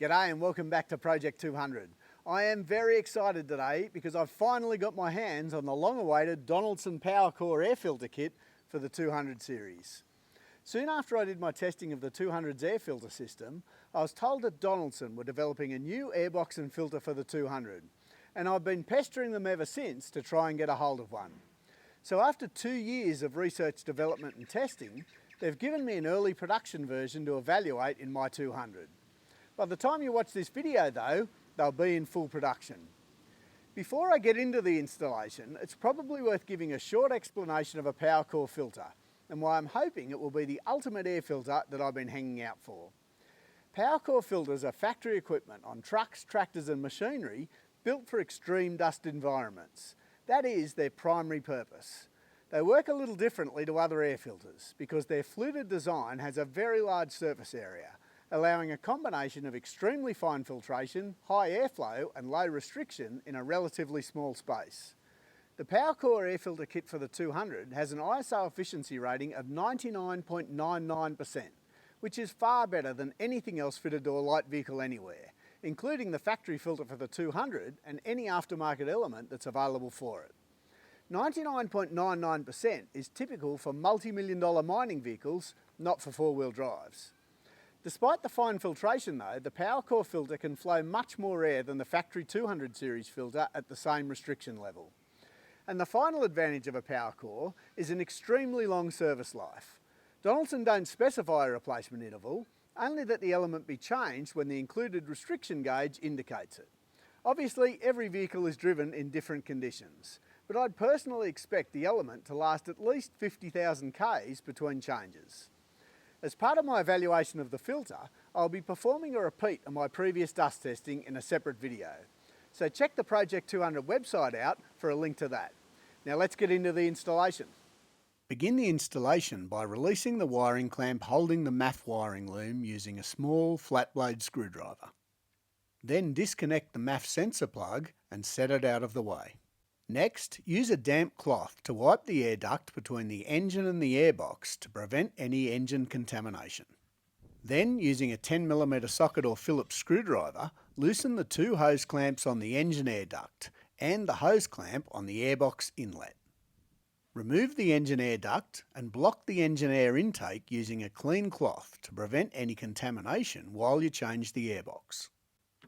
G'day and welcome back to Project 200. I am very excited today because I've finally got my hands on the long-awaited Donaldson PowerCore air filter kit for the 200 series. Soon after I did my testing of the 200's air filter system, I was told that Donaldson were developing a new airbox and filter for the 200, and I've been pestering them ever since to try and get a hold of one. So after 2 years of research, development and testing, they've given me an early production version to evaluate in my 200. By the time you watch this video though, they'll be in full production. Before I get into the installation, it's probably worth giving a short explanation of a PowerCore filter and why I'm hoping it will be the ultimate air filter that I've been hanging out for. PowerCore filters are factory equipment on trucks, tractors and machinery built for extreme dust environments. That is their primary purpose. They work a little differently to other air filters because their fluted design has a very large surface area, allowing a combination of extremely fine filtration, high airflow and low restriction in a relatively small space. The PowerCore air filter kit for the 200 has an ISO efficiency rating of 99.99%, which is far better than anything else fitted to a light vehicle anywhere, including the factory filter for the 200 and any aftermarket element that's available for it. 99.99% is typical for multi-million-dollar mining vehicles, not for four-wheel drives. Despite the fine filtration though, the PowerCore filter can flow much more air than the factory 200 series filter at the same restriction level. And the final advantage of a PowerCore is an extremely long service life. Donaldson don't specify a replacement interval, only that the element be changed when the included restriction gauge indicates it. Obviously, every vehicle is driven in different conditions, but I'd personally expect the element to last at least 50,000 Ks between changes. As part of my evaluation of the filter, I'll be performing a repeat of my previous dust testing in a separate video. So check the Project 200 website out for a link to that. Now let's get into the installation. Begin the installation by releasing the wiring clamp holding the MAF wiring loom using a small flat blade screwdriver. Then disconnect the MAF sensor plug and set it out of the way. Next, use a damp cloth to wipe the air duct between the engine and the airbox to prevent any engine contamination. Then, using a 10mm socket or Phillips screwdriver, loosen the two hose clamps on the engine air duct and the hose clamp on the airbox inlet. Remove the engine air duct and block the engine air intake using a clean cloth to prevent any contamination while you change the airbox.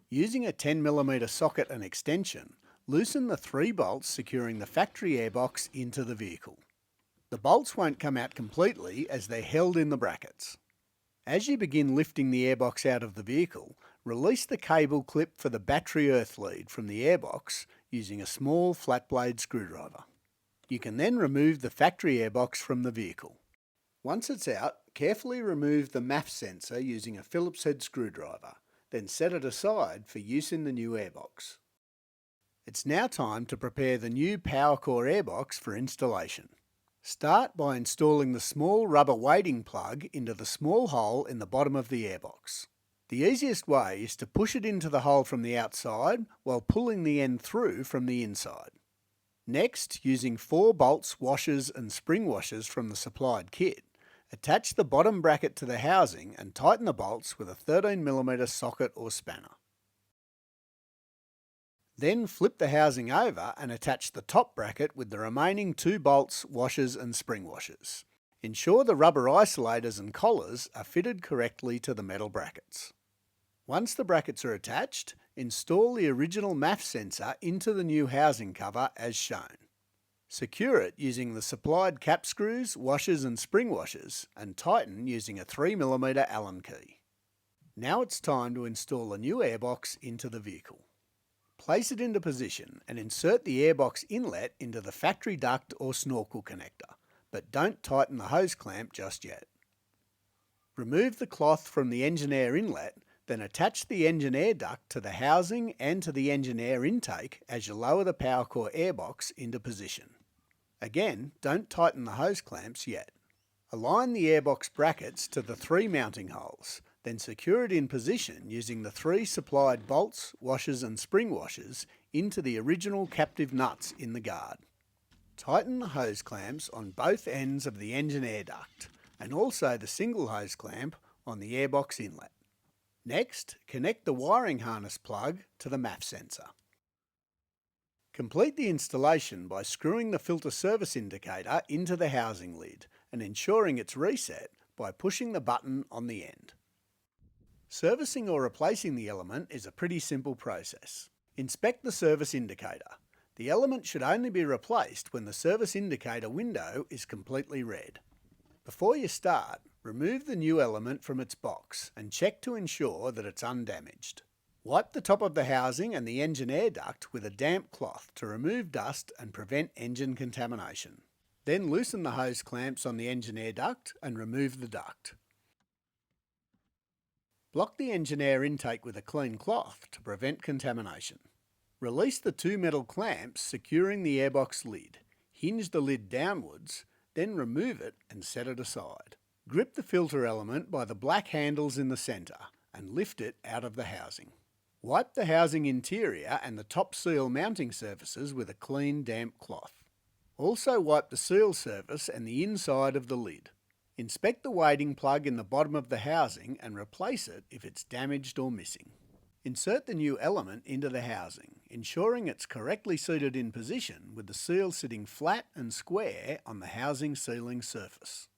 Using a 10mm socket and extension, loosen the 3 bolts securing the factory airbox into the vehicle. The bolts won't come out completely as they're held in the brackets. As you begin lifting the airbox out of the vehicle, release the cable clip for the battery earth lead from the airbox using a small flat blade screwdriver. You can then remove the factory airbox from the vehicle. Once it's out, carefully remove the MAF sensor using a Phillips head screwdriver, then set it aside for use in the new airbox. It's now time to prepare the new PowerCore airbox for installation. Start by installing the small rubber wading plug into the small hole in the bottom of the airbox. The easiest way is to push it into the hole from the outside while pulling the end through from the inside. Next, using 4 bolts, washers and spring washers from the supplied kit, attach the bottom bracket to the housing and tighten the bolts with a 13mm socket or spanner. Then flip the housing over and attach the top bracket with the remaining 2 bolts, washers and spring washers. Ensure the rubber isolators and collars are fitted correctly to the metal brackets. Once the brackets are attached, install the original MAF sensor into the new housing cover as shown. Secure it using the supplied cap screws, washers and spring washers and tighten using a 3mm Allen key. Now it's time to install the new airbox into the vehicle. Place it into position and insert the airbox inlet into the factory duct or snorkel connector, but don't tighten the hose clamp just yet. Remove the cloth from the engine air inlet, then attach the engine air duct to the housing and to the engine air intake as you lower the PowerCore airbox into position. Again, don't tighten the hose clamps yet. Align the airbox brackets to the 3 mounting holes, then secure it in position using the 3 supplied bolts, washers and spring washers into the original captive nuts in the guard. Tighten the hose clamps on both ends of the engine air duct and also the single hose clamp on the airbox inlet. Next, connect the wiring harness plug to the MAF sensor. Complete the installation by screwing the filter service indicator into the housing lid and ensuring it's reset by pushing the button on the end. Servicing or replacing the element is a pretty simple process. Inspect the service indicator. The element should only be replaced when the service indicator window is completely red. Before you start, remove the new element from its box and check to ensure that it's undamaged. Wipe the top of the housing and the engine air duct with a damp cloth to remove dust and prevent engine contamination. Then loosen the hose clamps on the engine air duct and remove the duct. Block the engine air intake with a clean cloth to prevent contamination. Release the two metal clamps securing the airbox lid. Hinge the lid downwards, then remove it and set it aside. Grip the filter element by the black handles in the centre and lift it out of the housing. Wipe the housing interior and the top seal mounting surfaces with a clean damp cloth. Also wipe the seal surface and the inside of the lid. Inspect the weighting plug in the bottom of the housing and replace it if it's damaged or missing. Insert the new element into the housing, ensuring it's correctly seated in position with the seal sitting flat and square on the housing sealing surface.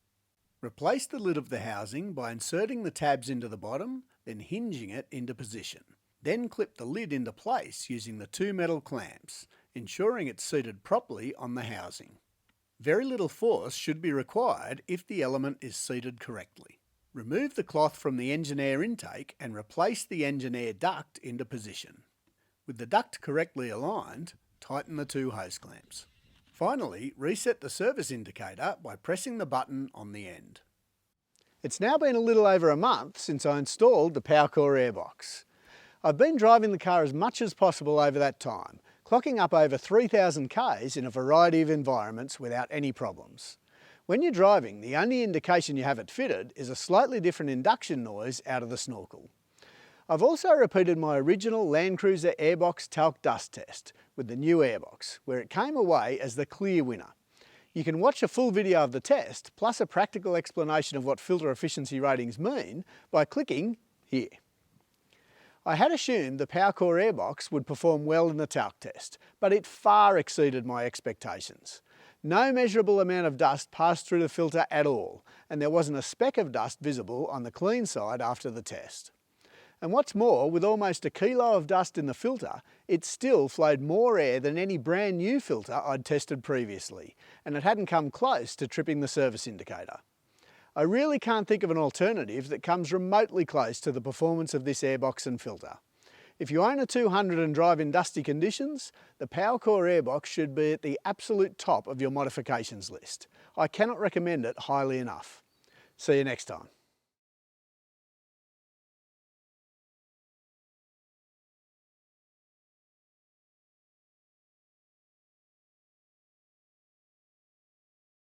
Replace the lid of the housing by inserting the tabs into the bottom, then hinging it into position. Then clip the lid into place using the two metal clamps, ensuring it's seated properly on the housing. Very little force should be required if the element is seated correctly. Remove the cloth from the engine air intake and replace the engine air duct into position. With the duct correctly aligned, tighten the two hose clamps. Finally, reset the service indicator by pressing the button on the end. It's now been a little over a month since I installed the PowerCore airbox. I've been driving the car as much as possible over that time, clocking up over 3,000 k's in a variety of environments without any problems. When you're driving, the only indication you have it fitted is a slightly different induction noise out of the snorkel. I've also repeated my original Land Cruiser Airbox talc dust test with the new airbox, where it came away as the clear winner. You can watch a full video of the test, plus a practical explanation of what filter efficiency ratings mean by clicking here. I had assumed the PowerCore airbox would perform well in the talc test, but it far exceeded my expectations. No measurable amount of dust passed through the filter at all, and there wasn't a speck of dust visible on the clean side after the test. And what's more, with almost a kilo of dust in the filter, it still flowed more air than any brand new filter I'd tested previously, and it hadn't come close to tripping the service indicator. I really can't think of an alternative that comes remotely close to the performance of this airbox and filter. If you own a 200 and drive in dusty conditions, the PowerCore airbox should be at the absolute top of your modifications list. I cannot recommend it highly enough. See you next time.